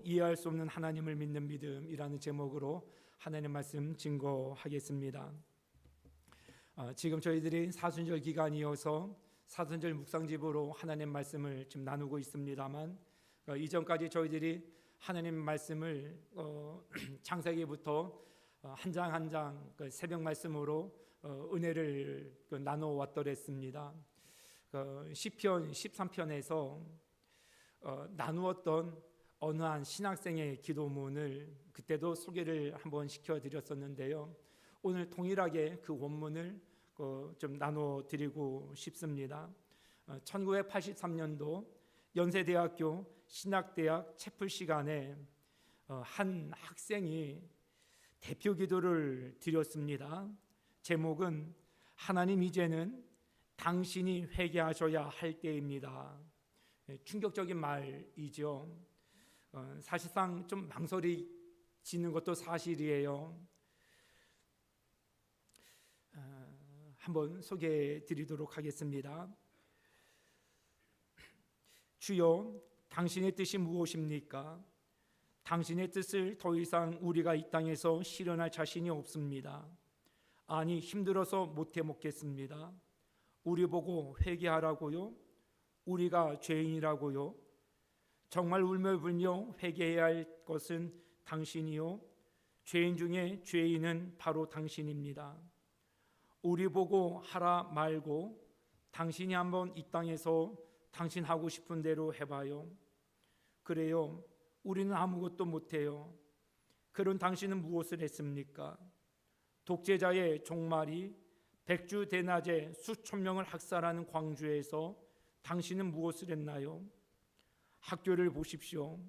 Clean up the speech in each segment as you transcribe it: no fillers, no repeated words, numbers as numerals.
이해할 수 없는 하나님을 믿는 믿음이라는 제목으로 하나님 말씀 증거하겠습니다. 지금 저희들이 사순절 기간이어서 사순절 묵상집으로 하나님 말씀을 지금 나누고 있습니다만, 이전까지 저희들이 하나님 말씀을 창세기부터 한 장 한 장 새벽 말씀으로 은혜를 나눠 왔더랬습니다. 시편 13편에서 나누었던 어느 한 신학생의 기도문을 그때도 소개를 한번 시켜드렸었는데요. 오늘 동일하게 그 원문을 좀 나눠드리고 싶습니다. 1983년도 연세대학교 신학대학 채플 시간에 한 학생이 대표 기도를 드렸습니다. 제목은 하나님 이제는 당신이 회개하셔야 할 때입니다. 충격적인 말이죠. 사실상 좀 망설이지는 것도 사실이에요. 한번 소개해 드리도록 하겠습니다. 주여, 당신의 뜻이 무엇입니까? 당신의 뜻을 더 이상 우리가 이 땅에서 실현할 자신이 없습니다. 아니, 힘들어서 못해 먹겠습니다. 우리 보고 회개하라고요? 우리가 죄인이라고요? 정말 울며불며 회개해야 할 것은 당신이요, 죄인 중에 죄인은 바로 당신입니다. 우리 보고 하라 말고 당신이 한번 이 땅에서 당신 하고 싶은 대로 해봐요. 그래요, 우리는 아무것도 못해요. 그런 당신은 무엇을 했습니까? 독재자의 종말이 백주 대낮에 수천 명을 학살하는 광주에서 당신은 무엇을 했나요? 학교를 보십시오.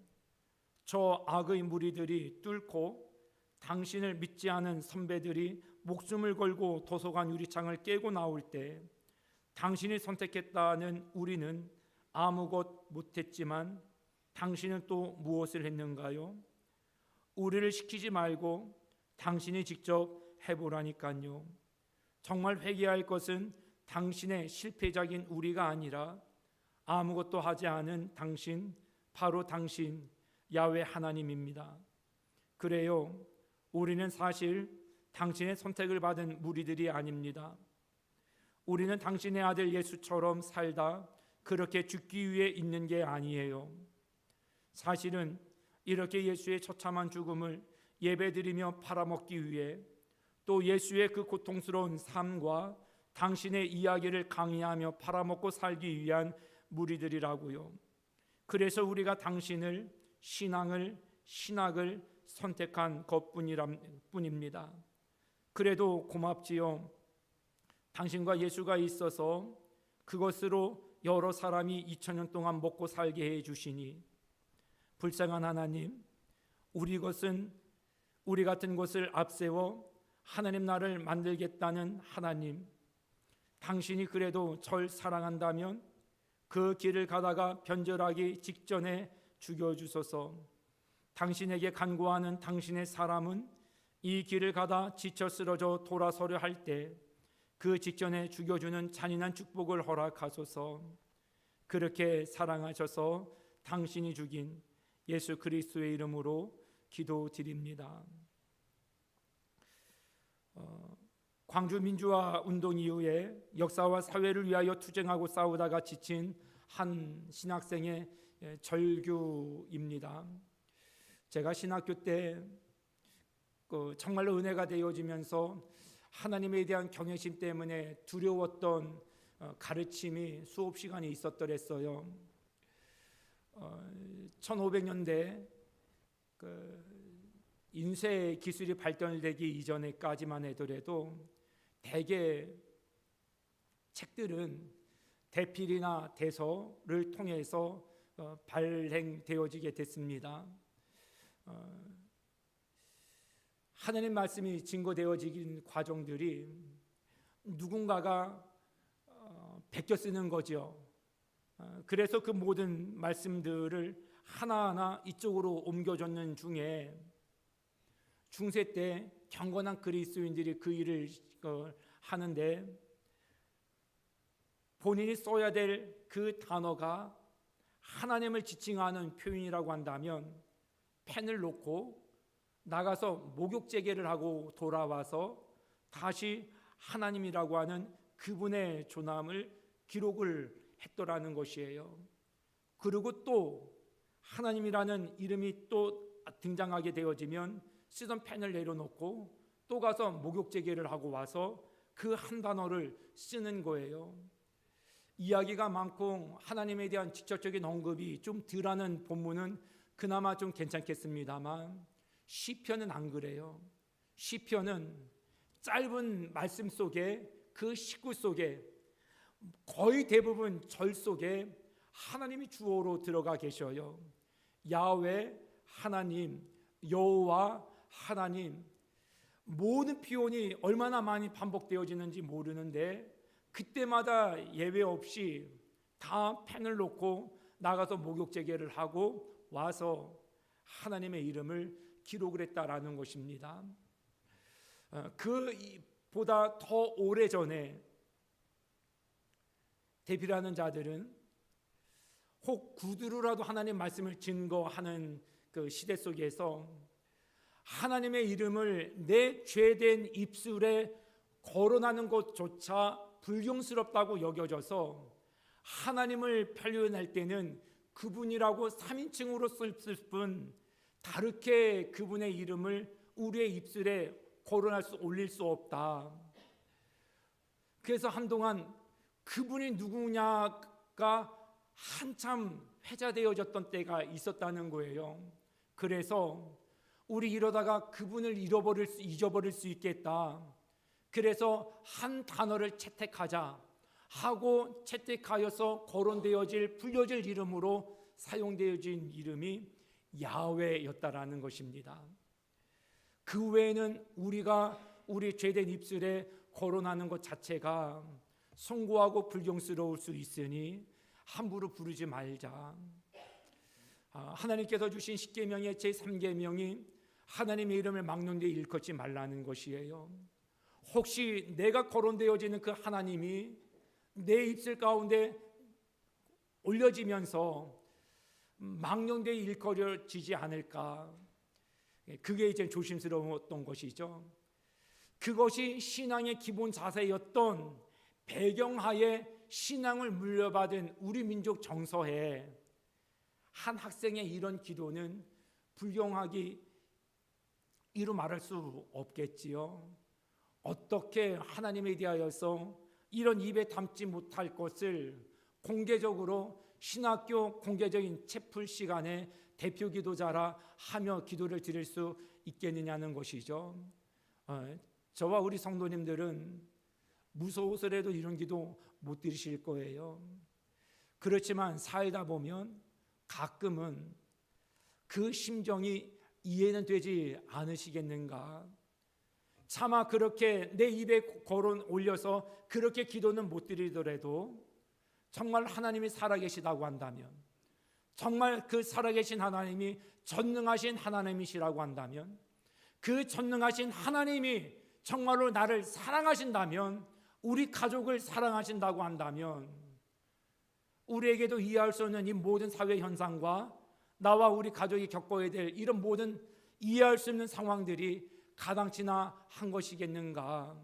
저 악의 무리들이 뚫고 당신을 믿지 않은 선배들이 목숨을 걸고 도서관 유리창을 깨고 나올 때 당신이 선택했다는 우리는 아무것 못했지만 당신은 또 무엇을 했는가요? 우리를 시키지 말고 당신이 직접 해보라니까요. 정말 회개할 것은 당신의 실패작인 우리가 아니라 아무것도 하지 않은 당신, 바로 당신 야훼 하나님입니다. 그래요, 우리는 사실 당신의 선택을 받은 무리들이 아닙니다. 우리는 당신의 아들 예수처럼 살다 그렇게 죽기 위해 있는 게 아니에요. 사실은 이렇게 예수의 처참한 죽음을 예배드리며 팔아먹기 위해, 또 예수의 그 고통스러운 삶과 당신의 이야기를 강의하며 팔아먹고 살기 위한 무리들이라고요. 그래서 우리가 당신을, 신학을 선택한 것뿐입니다. 그래도 고맙지요. 당신과 예수가 있어서 그것으로 여러 사람이 2000년 동안 먹고 살게 해주시니, 불쌍한 하나님, 우리 같은 것을 앞세워 하나님 나라를 만들겠다는 하나님, 당신이 그래도 절 사랑한다면 그 길을 가다가 변절하기 직전에 죽여주소서. 당신에게 간구하는 당신의 사람은 이 길을 가다 지쳐 쓰러져 돌아서려 할 때 그 직전에 죽여주는 잔인한 축복을 허락하소서. 그렇게 사랑하셔서 당신이 죽인 예수 그리스도의 이름으로 기도드립니다. 광주 민주화 운동 이후에 역사와 사회를 위하여 투쟁하고 싸우다가 지친 한 신학생의 절규입니다. 제가 신학교 때 정말로 은혜가 되어지면서 하나님에 대한 경외심 때문에 두려웠던 가르침이 수업 시간에 있었더랬어요. 1500년대 인쇄 기술이 발달되기 이전에까지만 하더라도 대개 책들은 대필이나 대서를 통해서 발행되어지게 됐습니다. 하나님 말씀이 증거되어지는 과정들이 누군가가 베껴 쓰는 거죠. 그래서 그 모든 말씀들을 하나하나 이쪽으로 옮겨줬는 중에 중세 때 경건한 그리스도인들이 그 일을 하는데, 본인이 써야 될 그 단어가 하나님을 지칭하는 표현이라고 한다면 펜을 놓고 나가서 목욕 재개를 하고 돌아와서 다시 하나님이라고 하는 그분의 존함을 기록을 했더라는 것이에요. 그리고 또 하나님이라는 이름이 또 등장하게 되어지면 쓰던 펜을 내려놓고 또 가서 목욕 재개를 하고 와서 그 한 단어를 쓰는 거예요. 이야기가 많고 하나님에 대한 직접적인 언급이 좀 덜하는 본문은 그나마 좀 괜찮겠습니다만 시편은 안 그래요. 시편은 짧은 말씀 속에 그 식구 속에 거의 대부분 절 속에 하나님이 주어로 들어가 계셔요. 야훼 하나님, 여호와 하나님, 모든 표현이 얼마나 많이 반복되어지는지 모르는데 그때마다 예외 없이 다 펜을 놓고 나가서 목욕 재개를 하고 와서 하나님의 이름을 기록을 했다라는 것입니다. 그보다 더 오래전에 데뷔하는 자들은 혹 구두로라도 하나님 말씀을 증거하는 그 시대 속에서 하나님의 이름을 내 죄된 입술에 거론하는 것조차 불경스럽다고 여겨져서 하나님을 표현할 때는 그분이라고 3인칭으로 쓸 뿐 다르게 그분의 이름을 우리의 입술에 올릴 수 없다. 그래서 한동안 그분이 누구냐가 한참 회자되어졌던 때가 있었다는 거예요. 그래서 우리 이러다가 그분을 잊어버릴 수 있겠다. 그래서 한 단어를 채택하자 하고 채택하여서 불려질 이름으로 사용되어진 이름이 야훼였다라는 것입니다. 그 외에는 우리가 우리 죄된 입술에 거론하는 것 자체가 송구하고 불경스러울 수 있으니 함부로 부르지 말자. 하나님께서 주신 십계명의 제3계명이 하나님의 이름을 막는 데 일컫지 말라는 것이에요. 혹시 내가 거론되어지는 그 하나님이 내 입술 가운데 올려지면서 망령되이 일컬어지지 않을까? 그게 이제 조심스러웠던 것이죠. 그것이 신앙의 기본 자세였던 배경하에 신앙을 물려받은 우리 민족 정서에 한 학생의 이런 기도는 불경하기 이루 말할 수 없겠지요. 어떻게 하나님에 대하여서 이런 입에 담지 못할 것을 공개적으로 신학교 공개적인 채플 시간에 대표 기도자라 하며 기도를 드릴 수 있겠느냐는 것이죠. 저와 우리 성도님들은 무서워서라도 이런 기도 못 드리실 거예요. 그렇지만 살다 보면 가끔은 그 심정이 이해는 되지 않으시겠는가? 차마 그렇게 내 입에 거론 올려서 그렇게 기도는 못 드리더라도 정말 하나님이 살아계시다고 한다면, 정말 그 살아계신 하나님이 전능하신 하나님이시라고 한다면, 그 전능하신 하나님이 정말로 나를 사랑하신다면, 우리 가족을 사랑하신다고 한다면, 우리에게도 이해할 수 없는 이 모든 사회 현상과 나와 우리 가족이 겪어야 될 이런 모든 이해할 수 없는 상황들이 가당치나 한 것이겠는가?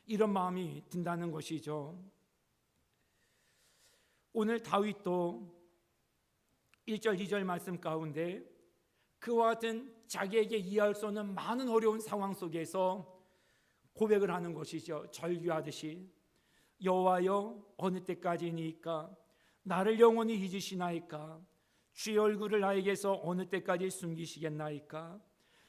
이런 마음이 든다는 것이죠. 오늘 다윗도 1절 2절 말씀 가운데 그와 같은 자기에게 이해할 수 없는 많은 어려운 상황 속에서 고백을 하는 것이죠. 절규하듯이 여호와여 어느 때까지니까 나를 영원히 잊으시나이까 주의 얼굴을 나에게서 어느 때까지 숨기시겠나이까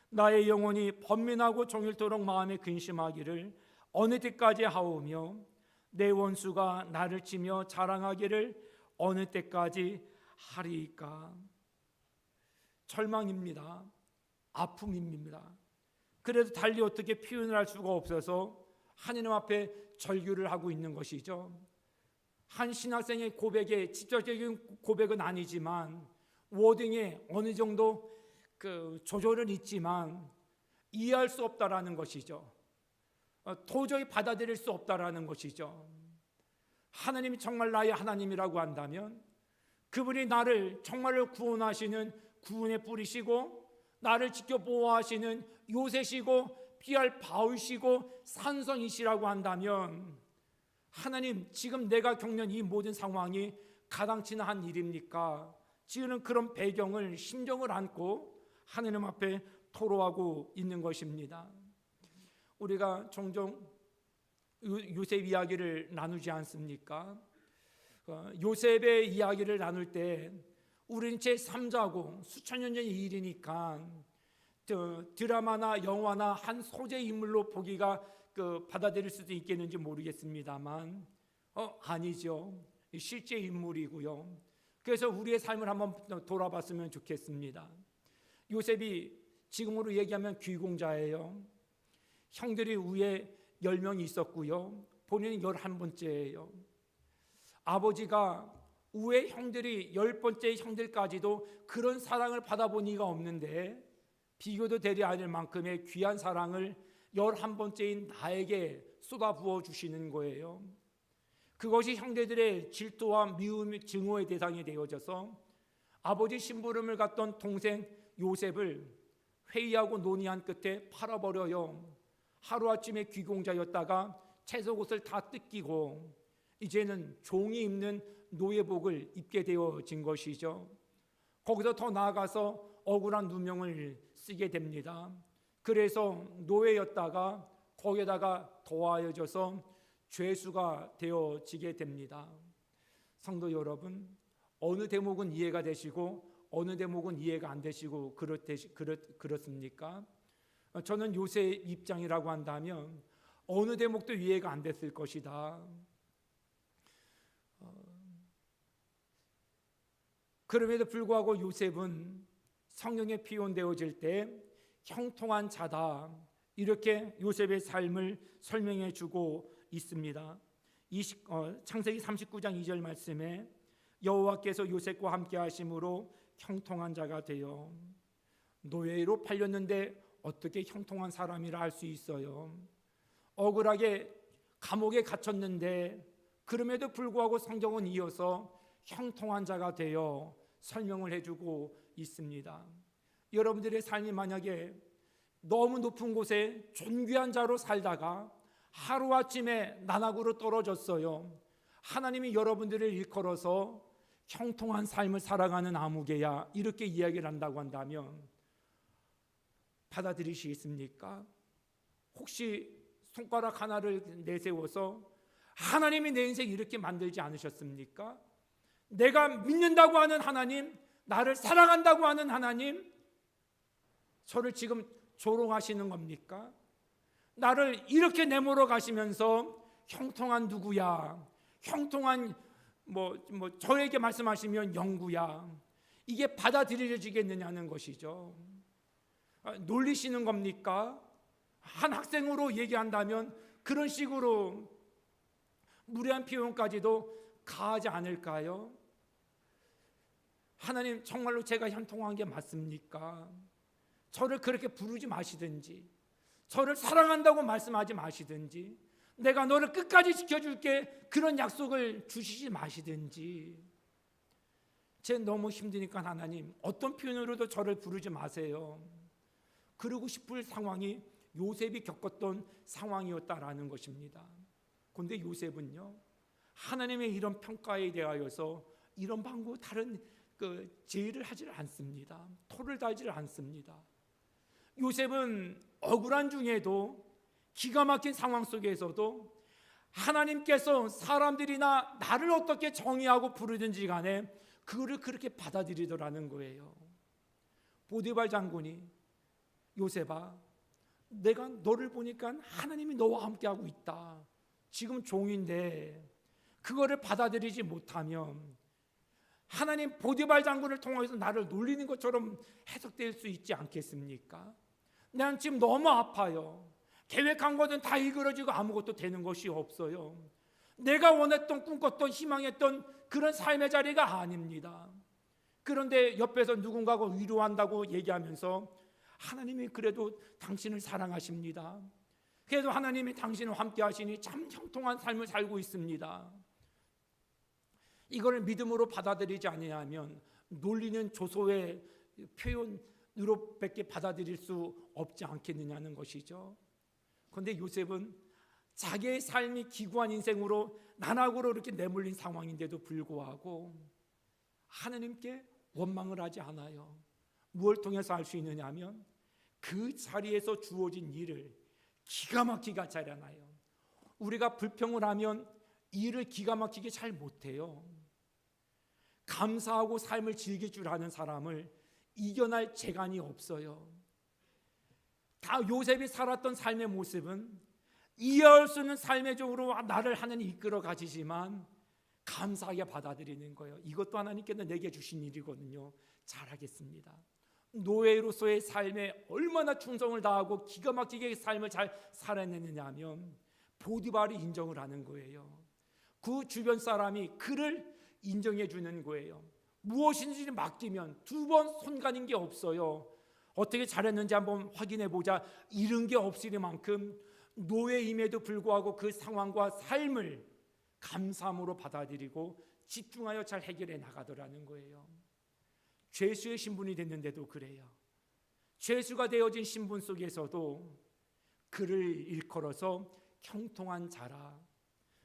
나의 영혼이 번민하고 종일토록 마음에 근심하기를 어느 때까지 하오며 내 원수가 나를 치며 자랑하기를 어느 때까지 하리이까. 절망입니다. 아픔입니다. 그래도 달리 어떻게 표현을 할 수가 없어서 하나님 앞에 절규를 하고 있는 것이죠. 한 신학생의 고백에 직접적인 고백은 아니지만 워딩에 어느 정도 그 조절은 있지만 이해할 수 없다라는 것이죠. 도저히 받아들일 수 없다라는 것이죠. 하나님이 정말 나의 하나님이라고 한다면 그분이 나를 정말로 구원하시는 구원의 뿌리시고 나를 지켜 보호하시는 요새시고 피할 바울시고 산성이시라고 한다면, 하나님, 지금 내가 겪는 이 모든 상황이 가당치는 한 일입니까? 지금 그런 배경을, 심정을 안고 하나님 앞에 토로하고 있는 것입니다. 우리가 종종 요셉 이야기를 나누지 않습니까? 요셉의 이야기를 나눌 때 우리는 제3자고 수천 년 전의 일이니까 드라마나 영화나 한 소재 인물로 보기가 받아들일 수도 있겠는지 모르겠습니다만 아니죠. 실제 인물이고요. 그래서 우리의 삶을 한번 돌아봤으면 좋겠습니다. 요셉이 지금으로 얘기하면 귀공자예요. 형들이 위에 10명이 있었고요. 본인은 11번째예요. 아버지가 위에 형들이 10번째 형들까지도 그런 사랑을 받아본 이가 없는데 비교도 되지 않을 만큼의 귀한 사랑을 11번째인 나에게 쏟아부어 주시는 거예요. 그것이 형제들의 질투와 미움, 증오의 대상이 되어져서 아버지 심부름을 갔던 동생 요셉을 회의하고 논의한 끝에 팔아버려요. 하루아침에 귀공자였다가 채속옷을 다 뜯기고 이제는 종이 입는 노예복을 입게 되어진 것이죠. 거기서 더 나아가서 억울한 누명을 쓰게 됩니다. 그래서 노예였다가 거기에다가 더하여져서 죄수가 되어지게 됩니다. 성도 여러분, 어느 대목은 이해가 되시고 어느 대목은 이해가 안 되시고 그렇습니까? 저는 요셉 입장이라고 한다면 어느 대목도 이해가 안 됐을 것이다. 그럼에도 불구하고 요셉은 성경에 표현되어질 때 형통한 자다, 이렇게 요셉의 삶을 설명해 주고 있습니다. 창세기 39장 2절 말씀에 여호와께서 요셉과 함께 하심으로 형통한 자가 되어, 노예로 팔렸는데 어떻게 형통한 사람이라 할 수 있어요? 억울하게 감옥에 갇혔는데 그럼에도 불구하고 성경은 이어서 형통한 자가 되어 설명을 해주고 있습니다. 여러분들의 삶이 만약에 너무 높은 곳에 존귀한 자로 살다가 하루아침에 나락으로 떨어졌어요. 하나님이 여러분들을 일컬어서 형통한 삶을 살아가는 아무개야, 이렇게 이야기를 한다고 한다면 받아들이시겠습니까? 혹시 손가락 하나를 내세워서 하나님이 내 인생 이렇게 만들지 않으셨습니까? 내가 믿는다고 하는 하나님, 나를 사랑한다고 하는 하나님, 저를 지금 조롱하시는 겁니까? 나를 이렇게 내몰아 가시면서 형통한 누구야, 형통한 저에게 말씀하시면 영구야, 이게 받아들여지겠느냐는 것이죠. 놀리시는 겁니까? 한 학생으로 얘기한다면 그런 식으로 무례한 표현까지도 가하지 않을까요? 하나님, 정말로 제가 형통한 게 맞습니까? 저를 그렇게 부르지 마시든지, 저를 사랑한다고 말씀하지 마시든지, 내가 너를 끝까지 지켜줄게, 그런 약속을 주시지 마시든지, 제 너무 힘드니까 하나님 어떤 표현으로도 저를 부르지 마세요. 그러고 싶을 상황이 요셉이 겪었던 상황이었다라는 것입니다. 그런데 요셉은요, 하나님의 이런 평가에 대하여서 이런 방구 다른 제의를 하지 않습니다. 토를 달지 않습니다. 요셉은 억울한 중에도, 기가 막힌 상황 속에서도 하나님께서 사람들이나 나를 어떻게 정의하고 부르든지 간에 그거를 그렇게 받아들이더라는 거예요. 보디발 장군이 요셉아, 내가 너를 보니까 하나님이 너와 함께하고 있다, 지금 종인데 그거를 받아들이지 못하면 하나님 보디발 장군을 통해서 나를 놀리는 것처럼 해석될 수 있지 않겠습니까? 난 지금 너무 아파요. 계획한 것은 다 이그러지고 아무것도 되는 것이 없어요. 내가 원했던, 꿈꿨던, 희망했던 그런 삶의 자리가 아닙니다. 그런데 옆에서 누군가가 위로한다고 얘기하면서 하나님이 그래도 당신을 사랑하십니다. 그래도 하나님이 당신을 함께 하시니 참 형통한 삶을 살고 있습니다. 이걸 믿음으로 받아들이지 아니하면 놀리는 조소의 표현으로밖에 받아들일 수 없지 않겠느냐는 것이죠. 그런데 요셉은 자기의 삶이 기구한 인생으로 난학으로 이렇게 내몰린 상황인데도 불구하고 하나님께 원망을 하지 않아요. 무엇을 통해서 알 수 있느냐 하면 그 자리에서 주어진 일을 기가 막히게 잘해놔요. 우리가 불평을 하면 일을 기가 막히게 잘 못해요. 감사하고 삶을 즐길 줄 아는 사람을 이겨낼 재간이 없어요. 다 요셉이 살았던 삶의 모습은 이해할 수 있는 삶의 쪽으로 나를 하나님 이끌어 가시지만 감사하게 받아들이는 거예요. 이것도 하나님께서 내게 주신 일이거든요. 잘하겠습니다. 노예로서의 삶에 얼마나 충성을 다하고 기가 막히게 삶을 잘 살아내느냐 하면 보디발이 인정을 하는 거예요. 그 주변 사람이 그를 인정해 주는 거예요. 무엇인지 맡기면 두 번 손 가는 게 없어요. 어떻게 잘했는지 한번 확인해 보자. 잃은 게 없으리만큼 노예임에도 불구하고 그 상황과 삶을 감사함으로 받아들이고 집중하여 잘 해결해 나가더라는 거예요. 죄수의 신분이 됐는데도 그래요. 죄수가 되어진 신분 속에서도 그를 일컬어서 형통한 자라.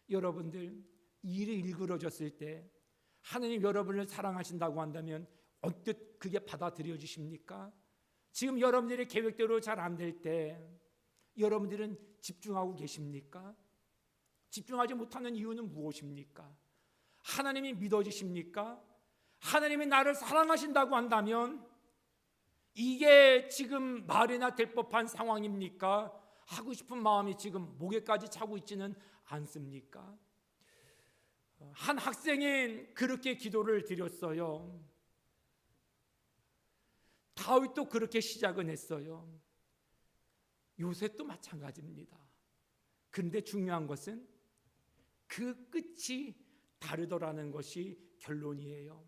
여러분들 일이 일그러졌을 때 하나님 여러분을 사랑하신다고 한다면 언뜻 그게 받아들여지십니까? 지금 여러분들의 계획대로 잘 안 될 때 여러분들은 집중하고 계십니까? 집중하지 못하는 이유는 무엇입니까? 하나님이 믿어지십니까? 하나님이 나를 사랑하신다고 한다면 이게 지금 말이나 될 법한 상황입니까? 하고 싶은 마음이 지금 목에까지 차고 있지는 않습니까? 한 학생이 그렇게 기도를 드렸어요. 다윗도 그렇게 시작은 했어요. 요셉도 마찬가지입니다. 그런데 중요한 것은 그 끝이 다르더라는 것이 결론이에요.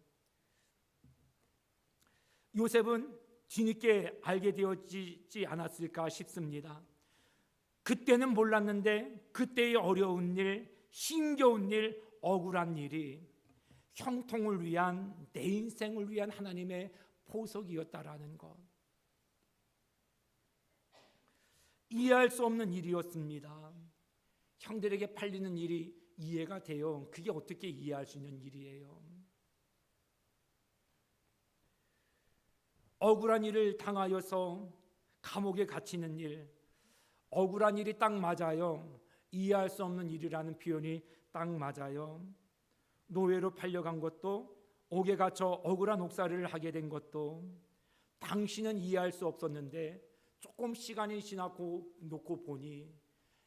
요셉은 뒤늦게 알게 되어지지 않았을까 싶습니다. 그때는 몰랐는데 그때의 어려운 일, 힘겨운 일, 억울한 일이 형통을 위한, 내 인생을 위한 하나님의 보석이었다라는 것. 이해할 수 없는 일이었습니다. 형들에게 팔리는 일이 이해가 돼요. 그게 어떻게 이해할 수 있는 일이에요? 억울한 일을 당하여서 감옥에 갇히는 일, 억울한 일이 딱 맞아요. 이해할 수 없는 일이라는 표현이 딱 맞아요. 노예로 팔려간 것도, 옥에 갇혀 억울한 옥살이를 하게 된 것도 당신은 이해할 수 없었는데 조금 시간이 지나고 놓고 보니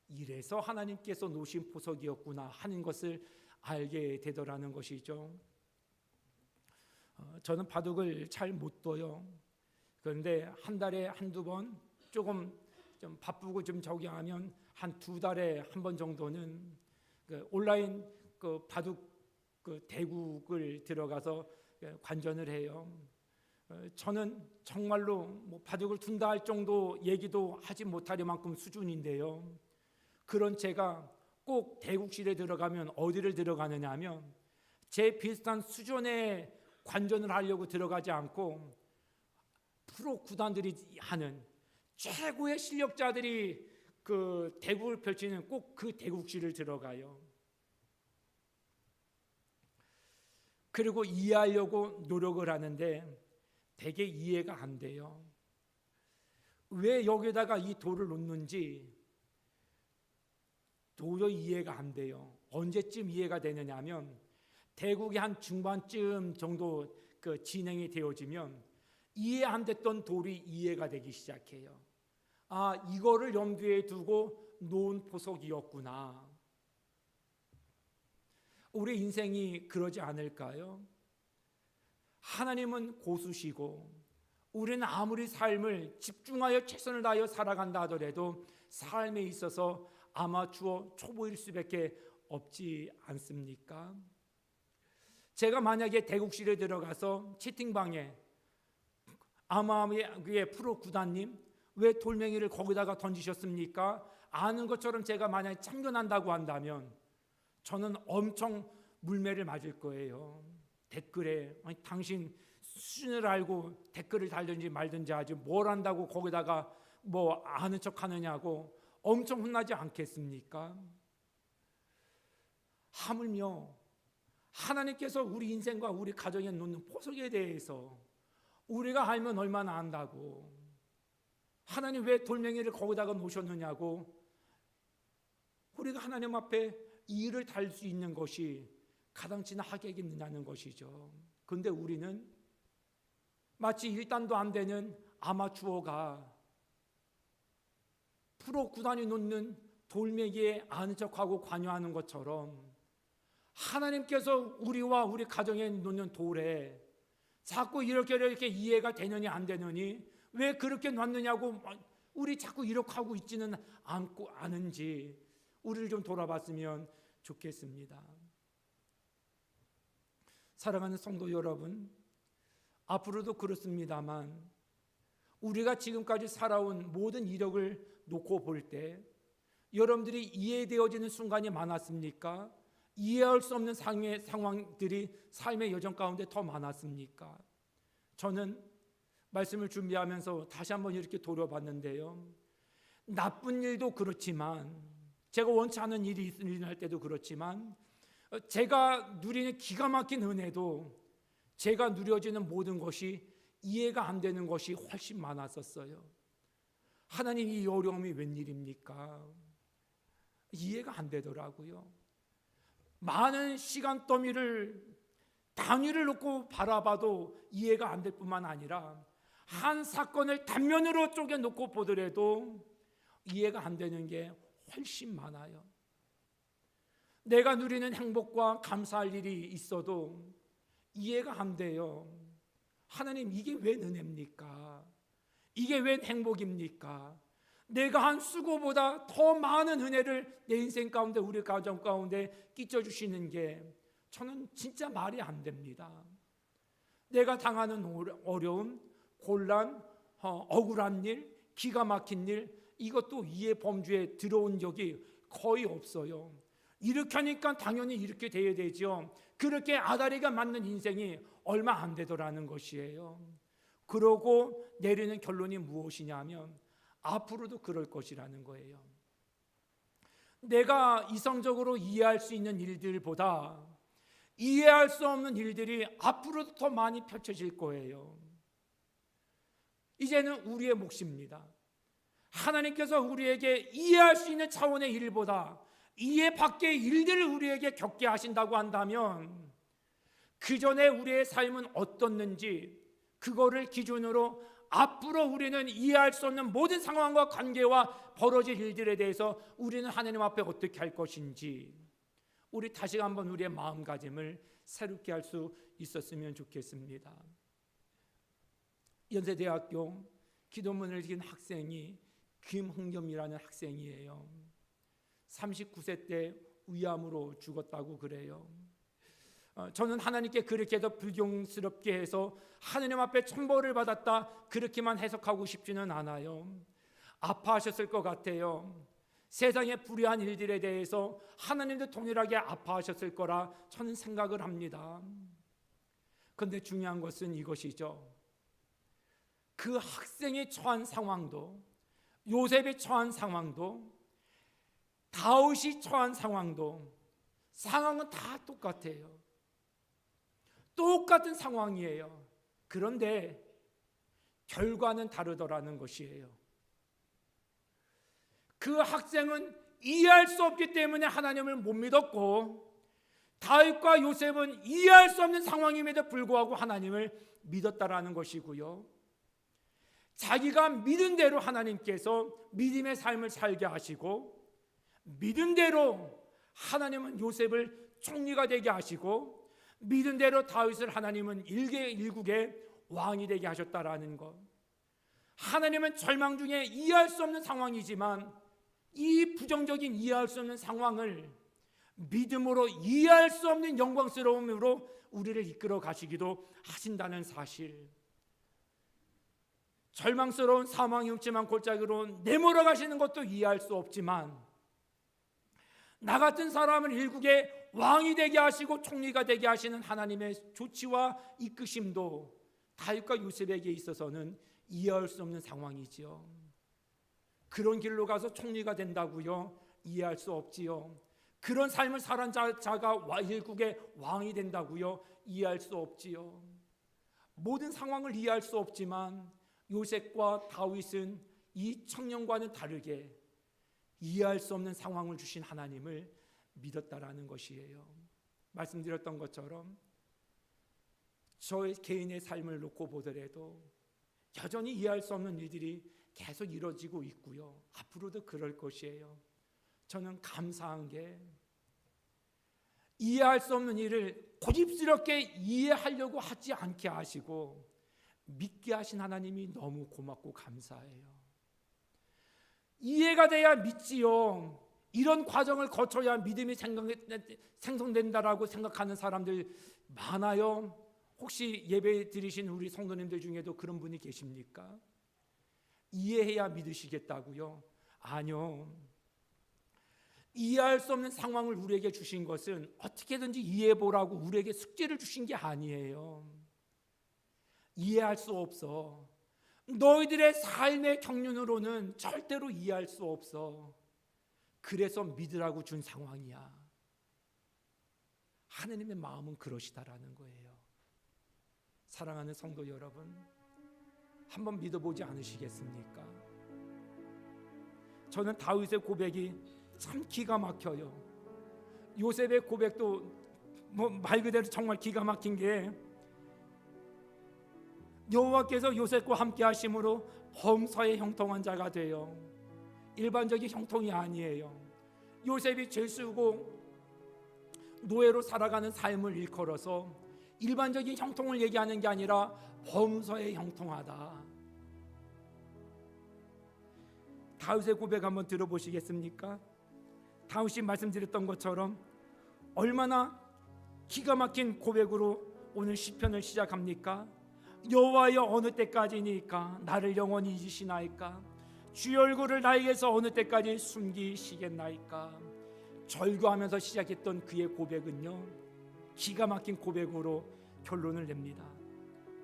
이래서 하나님께서 놓으신 보석이었구나 하는 것을 알게 되더라는 것이죠. 저는 바둑을 잘 못 둬요. 그런데 한 달에 한두 번 조금 좀 바쁘고 좀 적용하면 한 두 달에 한 번 정도는 온라인 바둑 대국을 들어가서 관전을 해요. 저는 정말로 뭐 바둑을 둔다 할 정도 얘기도 하지 못할 만큼 수준인데요. 그런 제가 꼭 대국실에 들어가면 어디를 들어가느냐 하면 제 비슷한 수준의 관전을 하려고 들어가지 않고 프로 구단들이 하는 최고의 실력자들이 그 대국을 펼치는 꼭 그 대국실을 들어가요. 그리고 이해하려고 노력을 하는데 되게 이해가 안 돼요. 왜 여기다가 이 돌을 놓는지 도저히 이해가 안 돼요. 언제쯤 이해가 되느냐 하면 대국이 한 중반쯤 정도 진행이 되어지면 이해 안 됐던 돌이 이해가 되기 시작해요. 아, 이거를 염두에 두고 놓은 보석이었구나. 우리 인생이 그러지 않을까요? 하나님은 고수시고 우리는 아무리 삶을 집중하여 최선을 다하여 살아간다 하더라도 삶에 있어서 아마추어 초보일 수밖에 없지 않습니까? 제가 만약에 대국실에 들어가서 채팅방에 아마의 프로 구단님 왜 돌멩이를 거기다가 던지셨습니까? 아는 것처럼 제가 만약에 참견한다고 한다면 저는 엄청 물매를 맞을 거예요. 댓글에 당신 수준을 알고 댓글을 달든지 말든지 하지 뭘 안다고 거기다가 뭐 아는 척 하느냐고 엄청 혼나지 않겠습니까? 하물며 하나님께서 우리 인생과 우리 가정에 놓는 포석에 대해서 우리가 알면 얼마나 안다고, 하나님 왜 돌멩이를 거기다가 놓으셨느냐고 우리가 하나님 앞에 이의를 달 수 있는 것이 가당치나 하겠느냐는 것이죠. 그런데 우리는 마치 일단도 안 되는 아마추어가 프로 구단이 놓는 돌멩이에 아는 척하고 관여하는 것처럼 하나님께서 우리와 우리 가정에 놓는 돌에 자꾸 이렇게 이해가 되느니 안 되느니 왜 그렇게 놨느냐고 우리 자꾸 이렇게 하고 있지는 않은지 우리를 좀 돌아봤으면 좋겠습니다. 사랑하는 성도 여러분, 앞으로도 그렇습니다만 우리가 지금까지 살아온 모든 이력을 놓고 볼 때 여러분들이 이해되어지는 순간이 많았습니까? 이해할 수 없는 상황들이 삶의 여정 가운데 더 많았습니까? 저는 말씀을 준비하면서 다시 한번 이렇게 돌아봤는데요, 나쁜 일도 그렇지만 제가 원치 않은 일이 일어날 때도 그렇지만 제가 누리는 기가 막힌 은혜도 제가 누려지는 모든 것이 이해가 안 되는 것이 훨씬 많았었어요. 하나님, 이 어려움이 웬일입니까? 이해가 안 되더라고요. 많은 시간 더미를 단위를 놓고 바라봐도 이해가 안 될 뿐만 아니라 한 사건을 단면으로 쪼개 놓고 보더라도 이해가 안 되는 게 훨씬 많아요. 내가 누리는 행복과 감사할 일이 있어도 이해가 안 돼요. 하나님, 이게 웬 은혜입니까? 이게 웬 행복입니까? 내가 한 수고보다 더 많은 은혜를 내 인생 가운데, 우리 가정 가운데 끼쳐주시는 게 저는 진짜 말이 안 됩니다. 내가 당하는 어려움, 곤란, 억울한 일, 기가 막힌 일, 이것도 이해 범주에 들어온 적이 거의 없어요. 이렇게 하니까 당연히 이렇게 돼야 되죠. 그렇게 아다리가 맞는 인생이 얼마 안 되더라는 것이에요. 그러고 내리는 결론이 무엇이냐면 앞으로도 그럴 것이라는 거예요. 내가 이성적으로 이해할 수 있는 일들보다 이해할 수 없는 일들이 앞으로도 더 많이 펼쳐질 거예요. 이제는 우리의 몫입니다. 하나님께서 우리에게 이해할 수 있는 차원의 일보다 이해 밖의 일들을 우리에게 겪게 하신다고 한다면 그 전에 우리의 삶은 어떻는지 그거를 기준으로 앞으로 우리는 이해할 수 없는 모든 상황과 관계와 벌어질 일들에 대해서 우리는 하나님 앞에 어떻게 할 것인지 우리 다시 한번 우리의 마음가짐을 새롭게 할 수 있었으면 좋겠습니다. 연세대학교 기도문을 읽은 학생이 김흥겸이라는 학생이에요. 39세 때 위암으로 죽었다고 그래요. 저는 하나님께 그렇게 더 불경스럽게 해서 하느님 앞에 천벌을 받았다 그렇게만 해석하고 싶지는 않아요. 아파하셨을 것 같아요. 세상의 불의한 일들에 대해서 하나님도 동일하게 아파하셨을 거라 저는 생각을 합니다. 그런데 중요한 것은 이것이죠. 그 학생이 처한 상황도, 요셉이 처한 상황도, 다윗이 처한 상황도 상황은 다 똑같아요. 똑같은 상황이에요. 그런데 결과는 다르더라는 것이에요. 그 학생은 이해할 수 없기 때문에 하나님을 못 믿었고, 다윗과 요셉은 이해할 수 없는 상황임에도 불구하고 하나님을 믿었다라는 것이고요. 자기가 믿은 대로 하나님께서 믿음의 삶을 살게 하시고, 믿은 대로 하나님은 요셉을 총리가 되게 하시고, 믿은 대로 다윗을 하나님은 일국의 왕이 되게 하셨다라는 것. 하나님은 절망 중에 이해할 수 없는 상황이지만 이 부정적인 이해할 수 없는 상황을 믿음으로 이해할 수 없는 영광스러움으로 우리를 이끌어 가시기도 하신다는 사실. 절망스러운 사망이 없지만 골짜기로 내몰아 가시는 것도 이해할 수 없지만 나 같은 사람을 일국의 왕이 되게 하시고 총리가 되게 하시는 하나님의 조치와 이끄심도 다윗과 요셉에게 있어서는 이해할 수 없는 상황이지요. 그런 길로 가서 총리가 된다고요? 이해할 수 없지요. 그런 삶을 살은 자가 일국의 왕이 된다고요? 이해할 수 없지요. 모든 상황을 이해할 수 없지만 요셉과 다윗은 이 청년과는 다르게 이해할 수 없는 상황을 주신 하나님을 믿었다라는 것이에요. 말씀드렸던 것처럼 저의 개인의 삶을 놓고 보더라도 여전히 이해할 수 없는 일들이 계속 이루어지고 있고요. 앞으로도 그럴 것이에요. 저는 감사한 게 이해할 수 없는 일을 고집스럽게 이해하려고 하지 않게 하시고 믿게 하신 하나님이 너무 고맙고 감사해요. 이해가 돼야 믿지요. 이런 과정을 거쳐야 믿음이 생성된다라고 생각하는 사람들 많아요. 혹시 예배 드리신 우리 성도님들 중에도 그런 분이 계십니까? 이해해야 믿으시겠다고요? 아니요. 이해할 수 없는 상황을 우리에게 주신 것은 어떻게든지 이해해보라고 우리에게 숙제를 주신 게 아니에요. 이해할 수 없어. 너희들의 삶의 경륜으로는 절대로 이해할 수 없어. 그래서 믿으라고 준 상황이야. 하나님의 마음은 그러시다라는 거예요. 사랑하는 성도 여러분, 한번 믿어보지 않으시겠습니까? 저는 다윗의 고백이 참 기가 막혀요. 요셉의 고백도 말 그대로 정말 기가 막힌 게 여호와께서 요셉과 함께 하심으로 범사에 형통한 자가 되어 일반적인 형통이 아니에요. 요셉이 죄수고 노예로 살아가는 삶을 일컬어서 일반적인 형통을 얘기하는 게 아니라 범사에 형통하다. 다윗의 고백 한번 들어보시겠습니까? 다윗이 말씀드렸던 것처럼 얼마나 기가 막힌 고백으로 오늘 시편을 시작합니까? 여호와여 어느 때까지니까 나를 영원히 잊으시나이까? 주의 얼굴을 나에게서 어느 때까지 숨기시겠나이까? 절규하면서 시작했던 그의 고백은요, 기가 막힌 고백으로 결론을 냅니다.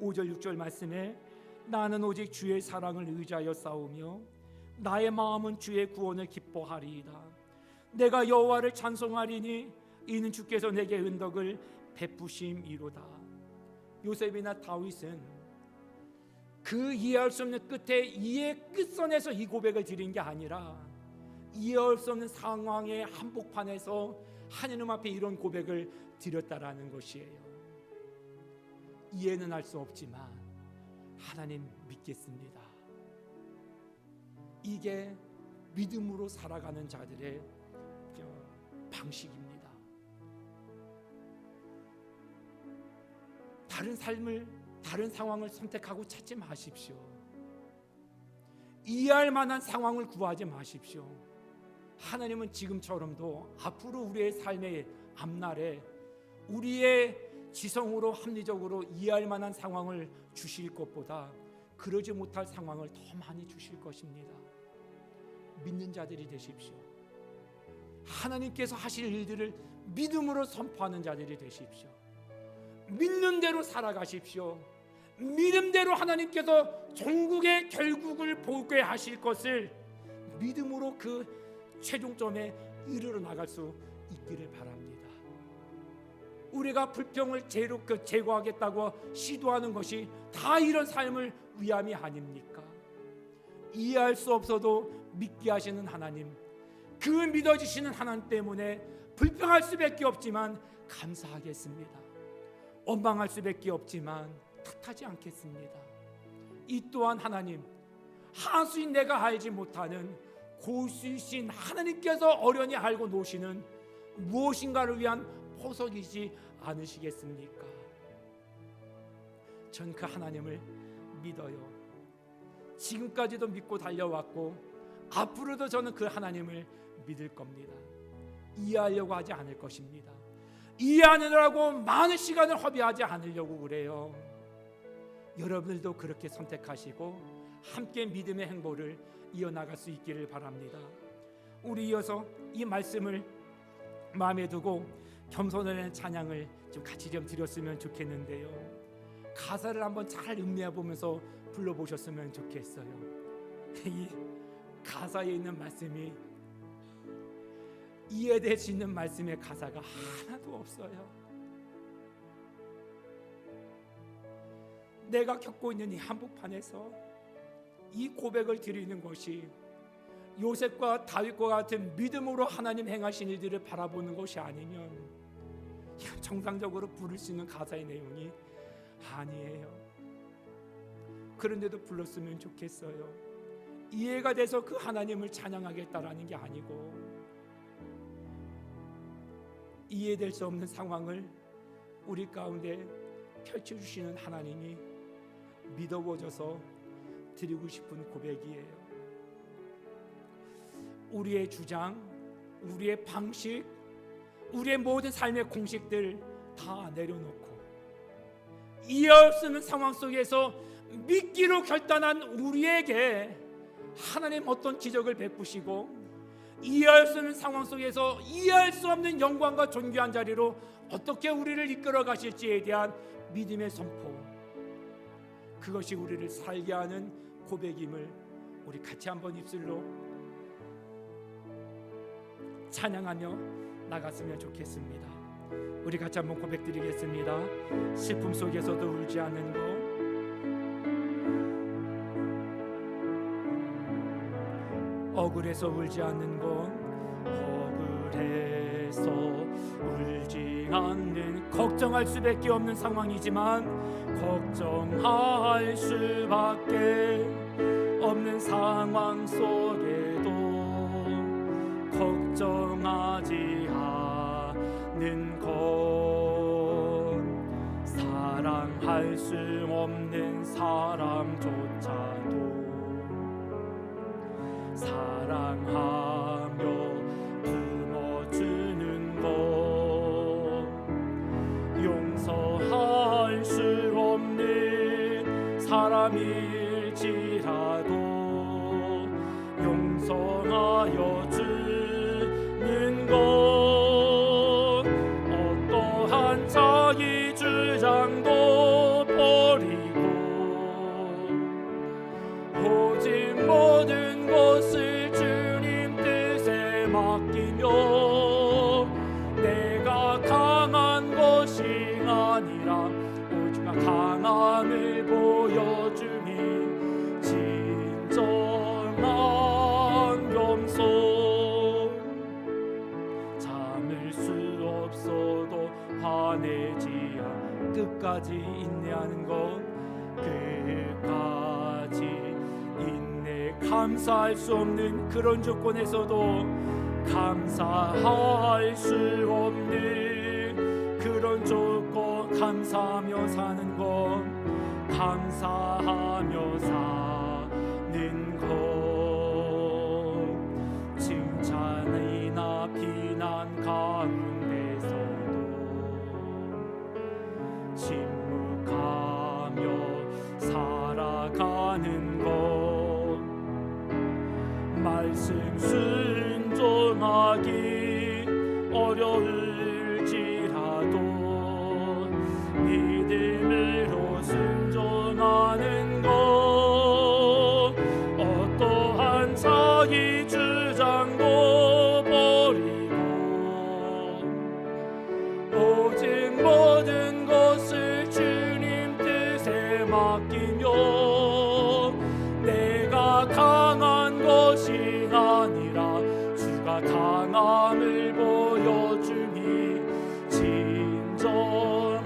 5절 6절 말씀에 나는 오직 주의 사랑을 의지하여 싸우며 나의 마음은 주의 구원을 기뻐하리이다. 내가 여호와를 찬송하리니 이는 주께서 내게 은덕을 베푸심이로다. 요셉이나 다윗은 그 이해할 수 없는 끝에 이해 끝선에서 이 고백을 드린 게 아니라 이해할 수 없는 상황의 한복판에서 하나님 앞에 이런 고백을 드렸다라는 것이에요. 이해는 할 수 없지만 하나님 믿겠습니다. 이게 믿음으로 살아가는 자들의 방식입니다. 다른 삶을, 다른 상황을 선택하고 찾지 마십시오. 이해할 만한 상황을 구하지 마십시오. 하나님은 지금처럼도 앞으로 우리의 삶의 앞날에 우리의 지성으로 합리적으로 이해할 만한 상황을 주실 것보다 그러지 못할 상황을 더 많이 주실 것입니다. 믿는 자들이 되십시오. 하나님께서 하실 일들을 믿음으로 선포하는 자들이 되십시오. 믿는 대로 살아가십시오. 믿음대로 하나님께서 종국의 결국을 보게 하실 것을 믿음으로 그 최종점에 이르러 나갈 수 있기를 바랍니다. 우리가 불평을 제거하겠다고 시도하는 것이 다 이런 삶을 위함이 아닙니까? 이해할 수 없어도 믿게 하시는 하나님, 그 믿어지시는 하나님 때문에 불평할 수밖에 없지만 감사하겠습니다. 원망할 수밖에 없지만 탓하지 않겠습니다. 이 또한 하나님, 하수인 내가 알지 못하는 고수이신 하나님께서 어련히 알고 노시는 무엇인가를 위한 포석이지 않으시겠습니까? 전 그 하나님을 믿어요. 지금까지도 믿고 달려왔고 앞으로도 저는 그 하나님을 믿을 겁니다. 이해하려고 하지 않을 것입니다. 이해하느라고 많은 시간을 허비하지 않으려고 그래요. 여러분들도 그렇게 선택하시고 함께 믿음의 행보를 이어나갈 수 있기를 바랍니다. 우리 이어서 이 말씀을 마음에 두고 겸손한 찬양을 좀 같이 좀 드렸으면 좋겠는데요. 가사를 한번 잘 음미해 보면서 불러보셨으면 좋겠어요. 이 가사에 있는 말씀이 이해될 수 있는 말씀의 가사가 하나도 없어요. 내가 겪고 있는 이 한복판에서 이 고백을 드리는 것이 요셉과 다윗과 같은 믿음으로 하나님 행하신 일들을 바라보는 것이 아니면 이건 정상적으로 부를 수 있는 가사의 내용이 아니에요. 그런데도 불렀으면 좋겠어요. 이해가 돼서 그 하나님을 찬양하겠다라는 게 아니고 이해될 수 없는 상황을 우리 가운데 펼쳐주시는 하나님이 믿어보셔서 드리고 싶은 고백이에요. 우리의 주장, 우리의 방식, 우리의 모든 삶의 공식들 다 내려놓고 이해할 수 없는 상황 속에서 믿기로 결단한 우리에게 하나님 어떤 기적을 베푸시고 이해할 수 없는 상황 속에서 이해할 수 없는 영광과 존귀한 자리로 어떻게 우리를 이끌어 가실지에 대한 믿음의 선포, 그것이 우리를 살게 하는 고백임을 우리 같이 한번 입술로 찬양하며 나갔으면 좋겠습니다. 우리 같이 한번 고백드리겠습니다. 슬픔 속에서도 울지 않는 것, 억울해서 울지 않는 건 억울해서 울지 않는, 걱정할 수밖에 없는 상황이지만 걱정할 수밖에 없는 상황 속에도 걱정하지 않는 건 사랑할 수 없는 사람조차도 사랑하며 품어주는 것, 용서할 수 없는 사람일지라도 용서하여 주는 것, 어떠한 자기 주장도 버리고 오직 모든 것을 주님 뜻에 맡기며 내가 강한 것이 아니라 오직 강함을 보여주니 진정한 겸손, 참을 수 없어도 화내지 않고 끝까지 인내하는 것, 끝까지 인내, 감사할 수 없는 그런 조건에서도 감사할 수 없는 그런 조건, 감사하며 사는 것, 감사하며 사는 것, 칭찬이나 비난 가운데서도 침묵하며 살아가는 것, 말씀 순종하기 어려울지라도 믿음으로 순종하는 것, 어떠한 자기 주장도 버리고 오직 모든 것을 주님 뜻에 맡기며 내가 강한 것이 아니라 주가 강함을 보여주니 진정한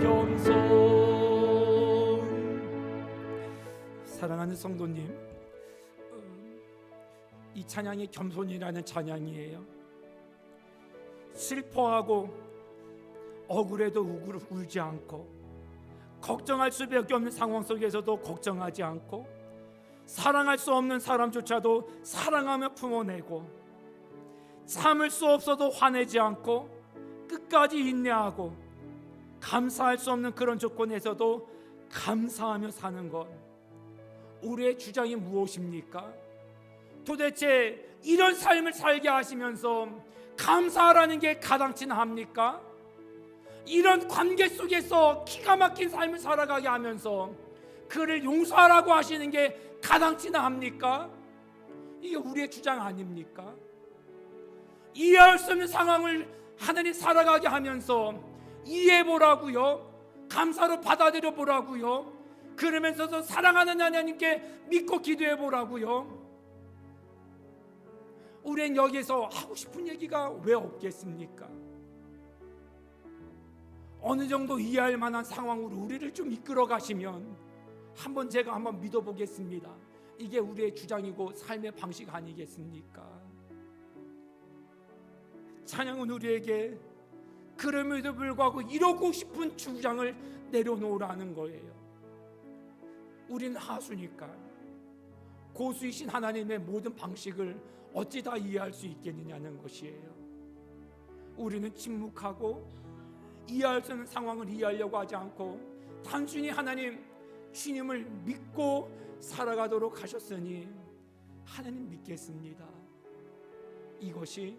겸손. 사랑하는 성도님, 이 찬양이 겸손이라는 찬양이에요. 슬퍼하고 억울해도 울지 않고 걱정할 수밖에 없는 상황 속에서도 걱정하지 않고 사랑할 수 없는 사람조차도 사랑하며 품어내고 참을 수 없어도 화내지 않고 끝까지 인내하고 감사할 수 없는 그런 조건에서도 감사하며 사는 것, 우리의 주장이 무엇입니까? 도대체 이런 삶을 살게 하시면서 감사하라는 게 가당치나 합니까? 이런 관계 속에서 기가 막힌 삶을 살아가게 하면서 그를 용서하라고 하시는 게 가당치나 합니까? 이게 우리의 주장 아닙니까? 이해할 수 없는 상황을 하나님 살아가게 하면서 이해해보라고요, 감사로 받아들여보라고요, 그러면서도 사랑하는 하나님께 믿고 기도해보라고요. 우린 여기서 하고 싶은 얘기가 왜 없겠습니까? 어느 정도 이해할 만한 상황으로 우리를 좀 이끌어 가시면 제가 한번 믿어보겠습니다. 이게 우리의 주장이고 삶의 방식 아니겠습니까? 찬양은 우리에게 그럼에도 불구하고 이루고 싶은 주장을 내려놓으라는 거예요. 우리는 하수니까 고수이신 하나님의 모든 방식을 어찌 다 이해할 수 있겠느냐는 것이에요. 우리는 침묵하고 이해할 수 없는 상황을 이해하려고 하지 않고 단순히 하나님 주님을 믿고 살아가도록 하셨으니 하나님 믿겠습니다. 이것이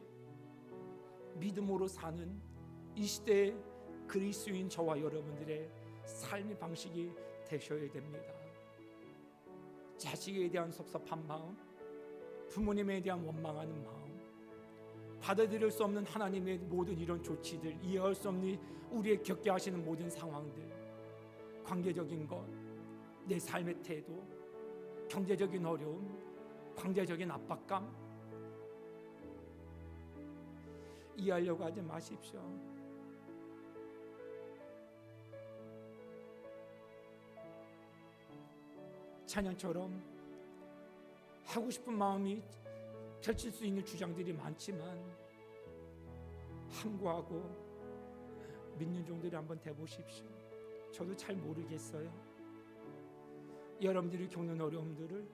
믿음으로 사는 이 시대의 그리스도인 저와 여러분들의 삶의 방식이 되셔야 됩니다. 자식에 대한 섭섭한 마음, 부모님에 대한 원망하는 마음, 받아들일 수 없는 하나님의 모든 이런 조치들, 이해할 수 없는 우리의 겪게 하시는 모든 상황들, 관계적인 것, 내 삶의 태도, 경제적인 어려움, 관계적인 압박감, 이해하려고 하지 마십시오. 찬양처럼 하고 싶은 마음이 펼칠 수 있는 주장들이 많지만 함구하고 믿는 종들이 한번 돼보십시오. 저도 잘 모르겠어요. 여러분들이 겪는 어려움들을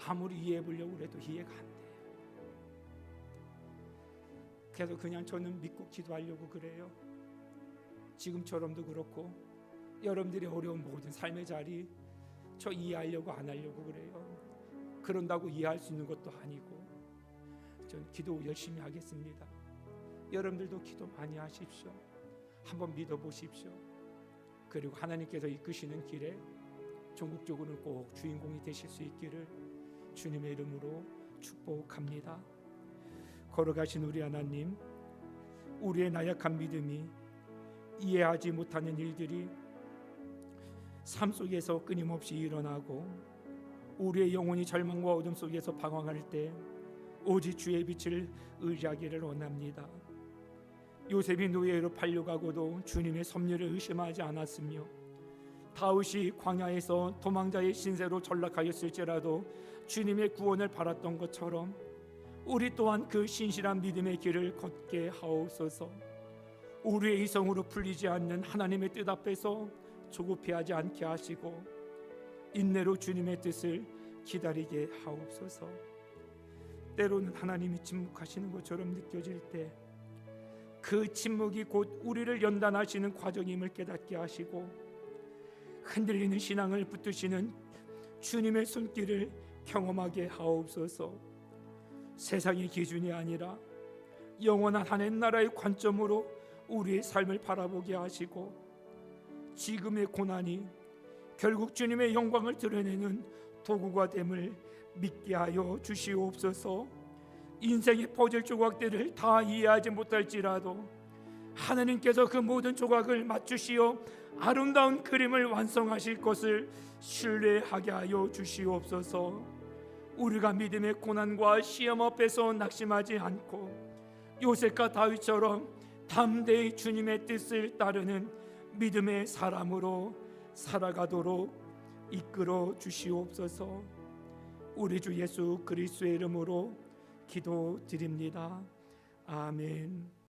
아무리 이해해 보려고 해도 이해가 안 돼요. 그래서 그냥 저는 믿고 기도하려고 그래요. 지금처럼도 그렇고 여러분들이 어려운 모든 삶의 자리 저 이해하려고 안 하려고 그래요. 그런다고 이해할 수 있는 것도 아니고 저는 기도 열심히 하겠습니다. 여러분들도 기도 많이 하십시오. 한번 믿어보십시오. 그리고 하나님께서 이끄시는 길에 전국적으로는 꼭 주인공이 되실 수 있기를 주님의 이름으로 축복합니다. 걸어가신 우리 하나님, 우리의 나약한 믿음이 이해하지 못하는 일들이 삶 속에서 끊임없이 일어나고 우리의 영혼이 절망과 어둠 속에서 방황할 때 오직 주의 빛을 의지하기를 원합니다. 요셉이 노예로 팔려가고도 주님의 섭리를 의심하지 않았으며 다윗이 광야에서 도망자의 신세로 전락하였을지라도 주님의 구원을 바랐던 것처럼 우리 또한 그 신실한 믿음의 길을 걷게 하옵소서. 우리의 이성으로 풀리지 않는 하나님의 뜻 앞에서 조급해하지 않게 하시고 인내로 주님의 뜻을 기다리게 하옵소서. 때로는 하나님이 침묵하시는 것처럼 느껴질 때 그 침묵이 곧 우리를 연단하시는 과정임을 깨닫게 하시고 흔들리는 신앙을 붙드시는 주님의 손길을 경험하게 하옵소서. 세상의 기준이 아니라 영원한 하나님 나라의 관점으로 우리의 삶을 바라보게 하시고 지금의 고난이 결국 주님의 영광을 드러내는 도구가 됨을 믿게 하여 주시옵소서. 인생의 퍼즐 조각들을 다 이해하지 못할지라도 하나님께서 그 모든 조각을 맞추시어 아름다운 그림을 완성하실 것을 신뢰하게 하여 주시옵소서. 우리가 믿음의 고난과 시험 앞에서 낙심하지 않고 요셉과 다윗처럼 담대히 주님의 뜻을 따르는 믿음의 사람으로 살아가도록 이끌어 주시옵소서. 우리 주 예수 그리스도의 이름으로 기도드립니다. 아멘.